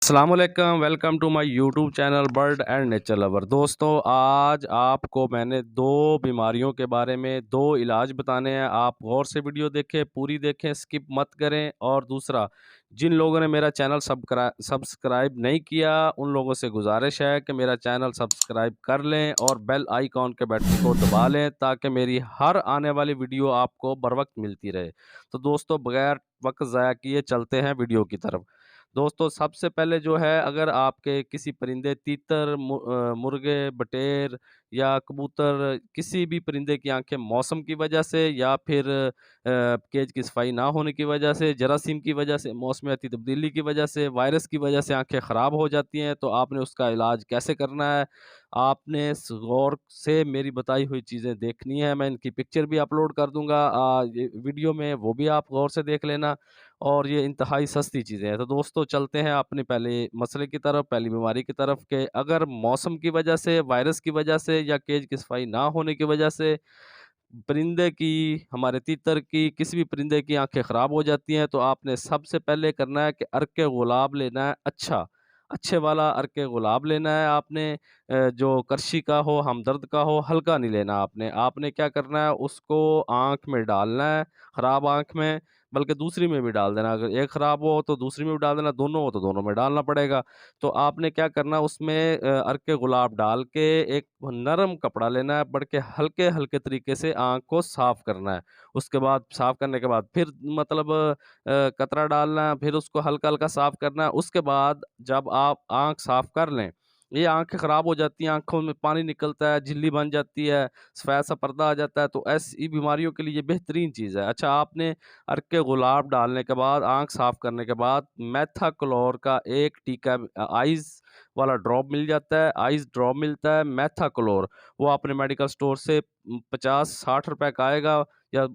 السلام علیکم، welcome to my YouTube channel bird and nature lover. دوستوں، آج آپ کو میں نے دو بیماریوں کے بارے میں دو علاج بتانے ہیں۔ آپ غور سے ویڈیو دیکھیں، پوری دیکھیں، سکپ مت کریں۔ اور دوسرا، جن لوگوں نے میرا چینل سبسکرائب نہیں کیا ان لوگوں سے گزارش ہے کہ میرا چینل سبسکرائب کر لیں اور بیل آئیکن کے بٹن کو دبا لیں تاکہ میری ہر آنے والی ویڈیو آپ کو بر وقت ملتی رہے۔ تو دوستوں، بغیر وقت ضائع کیے چلتے ہیں ویڈیو کی طرف۔ دوستو، سب سے پہلے جو ہے، اگر آپ کے کسی پرندے تیتر، مرغے، بٹیر یا کبوتر، کسی بھی پرندے کی آنکھیں موسم کی وجہ سے یا پھر کیج کی صفائی نہ ہونے کی وجہ سے، جراثیم کی وجہ سے، موسمیاتی تبدیلی کی وجہ سے، وائرس کی وجہ سے آنکھیں خراب ہو جاتی ہیں، تو آپ نے اس کا علاج کیسے کرنا ہے؟ آپ نے غور سے میری بتائی ہوئی چیزیں دیکھنی ہے۔ میں ان کی پکچر بھی اپلوڈ کر دوں گا یہ ویڈیو میں، وہ بھی آپ غور سے دیکھ لینا۔ اور یہ انتہائی سستی چیزیں ہیں۔ تو دوستو، چلتے ہیں اپنے پہلے مسئلے کی طرف، پہلی بیماری کی طرف، کہ اگر موسم کی وجہ سے، وائرس کی وجہ سے یا کیج کی صفائی نہ ہونے کی وجہ سے پرندے کی، ہمارے تیتر کی، کسی بھی پرندے کی آنکھیں خراب ہو جاتی ہیں، تو آپ نے سب سے پہلے کرنا ہے کہ ارک گلاب لینا ہے، اچھے والا ارک گلاب لینا ہے آپ نے، جو کرشی کا ہو، ہمدرد کا ہو، ہلکا نہیں لینا آپ نے کیا کرنا ہے، اس کو آنکھ میں ڈالنا ہے، خراب آنکھ میں، بلکہ دوسری میں بھی ڈال دینا۔ اگر ایک خراب ہو تو دوسری میں بھی ڈال دینا، دونوں ہو تو دونوں میں ڈالنا پڑے گا۔ تو آپ نے کیا کرنا، اس میں ارک گلاب ڈال کے ایک نرم کپڑا لینا ہے، بڑھ کے ہلکے ہلکے طریقے سے آنکھ کو صاف کرنا ہے۔ اس کے بعد، صاف کرنے کے بعد پھر مطلب قطرہ ڈالنا ہے، پھر اس کو ہلکا ہلکا صاف کرنا ہے۔ اس کے بعد جب آپ آنکھ صاف کر لیں، یہ آنکھیں خراب ہو جاتی ہیں، آنکھوں میں پانی نکلتا ہے، جھلی بن جاتی ہے، سفید سا پردہ آ جاتا ہے، تو ایسی بیماریوں کے لیے یہ بہترین چیز ہے۔ اچھا، آپ نے ارک گلاب ڈالنے کے بعد، آنکھ صاف کرنے کے بعد، میتھا کلور کا ایک ٹیکہ، آئز والا ڈراپ مل جاتا ہے، آئز ڈراپ ملتا ہے میتھا کلور، وہ اپنے میڈیکل سٹور سے 50-60 روپے کا آئے گا یا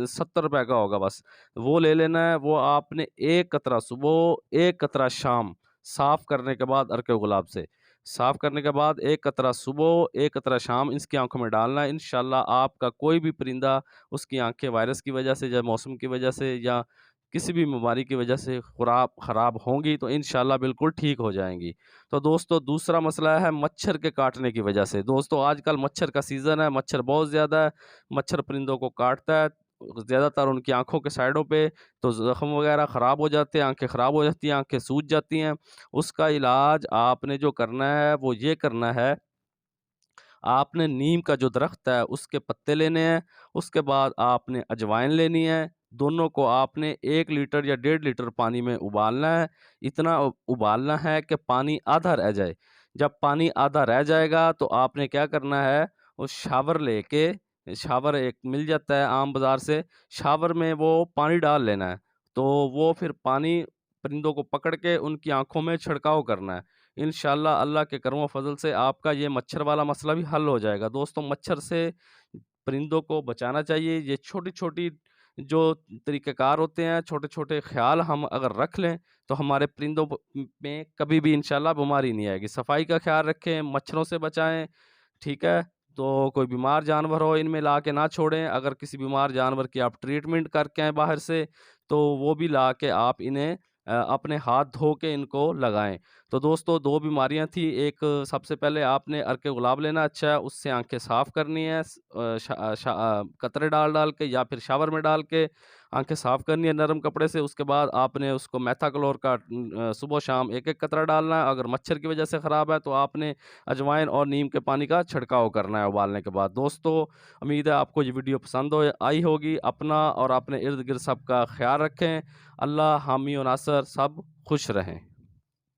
70 روپے کا ہوگا، بس وہ لے لینا ہے۔ وہ آپ نے ایک قطرہ صبح، ایک قطرہ شام، صاف کرنے کے بعد ارک گلاب سے، صاف کرنے کے بعد ایک قطرہ صبح، ایک قطرہ شام اس کی آنکھوں میں ڈالنا ہے۔ انشاءاللہ آپ کا کوئی بھی پرندہ، اس کی آنکھیں وائرس کی وجہ سے یا موسم کی وجہ سے یا کسی بھی بیماری کی وجہ سے خراب ہوں گی تو انشاءاللہ بالکل ٹھیک ہو جائیں گی۔ تو دوستو، دوسرا مسئلہ ہے مچھر کے کاٹنے کی وجہ سے۔ دوستو، آج کل مچھر کا سیزن ہے، مچھر بہت زیادہ ہے، مچھر پرندوں کو کاٹتا ہے، زیادہ تر ان کی آنکھوں کے سائڈوں پہ، تو زخم وغیرہ خراب ہو جاتے ہیں، آنکھیں خراب ہو جاتی ہیں، آنکھیں سوج جاتی ہیں۔ اس کا علاج آپ نے جو کرنا ہے وہ یہ کرنا ہے، آپ نے نیم کا جو درخت ہے اس کے پتے لینے ہیں، اس کے بعد آپ نے اجوائن لینی ہے، دونوں کو آپ نے 1 لیٹر یا 1.5 لیٹر پانی میں ابالنا ہے۔ اتنا ابالنا ہے کہ پانی آدھا رہ جائے۔ جب پانی آدھا رہ جائے گا تو آپ نے کیا کرنا ہے، وہ شاور لے کے، شاور ایک مل جاتا ہے عام بازار سے، شاور میں وہ پانی ڈال لینا ہے، تو وہ پھر پانی پرندوں کو پکڑ کے ان کی آنکھوں میں چھڑکاؤ کرنا ہے۔ انشاءاللہ اللہ کے کرم و فضل سے آپ کا یہ مچھر والا مسئلہ بھی حل ہو جائے گا۔ دوستوں، مچھر سے پرندوں کو بچانا چاہیے۔ یہ چھوٹی چھوٹی جو طریقہ کار ہوتے ہیں، چھوٹے چھوٹے خیال ہم اگر رکھ لیں تو ہمارے پرندوں میں کبھی بھی انشاءاللہ بیماری نہیں آئے گی۔ صفائی کا خیال رکھیں، مچھروں سے بچائیں، ٹھیک ہے؟ تو کوئی بیمار جانور ہو ان میں لا کے نہ چھوڑیں۔ اگر کسی بیمار جانور کی آپ ٹریٹمنٹ کر کے آئیں باہر سے، تو وہ بھی لا کے آپ انہیں اپنے ہاتھ دھو کے ان کو لگائیں۔ تو دوستو، دو بیماریاں تھیں۔ ایک، سب سے پہلے آپ نے ارک گلاب لینا، اچھا ہے، اس سے آنکھیں صاف کرنی ہے، قطرے ڈال کے یا پھر شاور میں ڈال کے آنکھیں صاف کرنی ہے نرم کپڑے سے۔ اس کے بعد آپ نے اس کو میتھا کلور کا صبح شام ایک ایک قطرہ ڈالنا ہے۔ اگر مچھر کی وجہ سے خراب ہے تو آپ نے اجوائن اور نیم کے پانی کا چھڑکاؤ کرنا ہے ابالنے کے بعد۔ دوستو، امید ہے آپ کو یہ ویڈیو پسند آئی ہوگی۔ اپنا اور اپنے ارد گرد سب کا خیال رکھیں۔ اللہ حامی و ناصر، سب خوش رہیں۔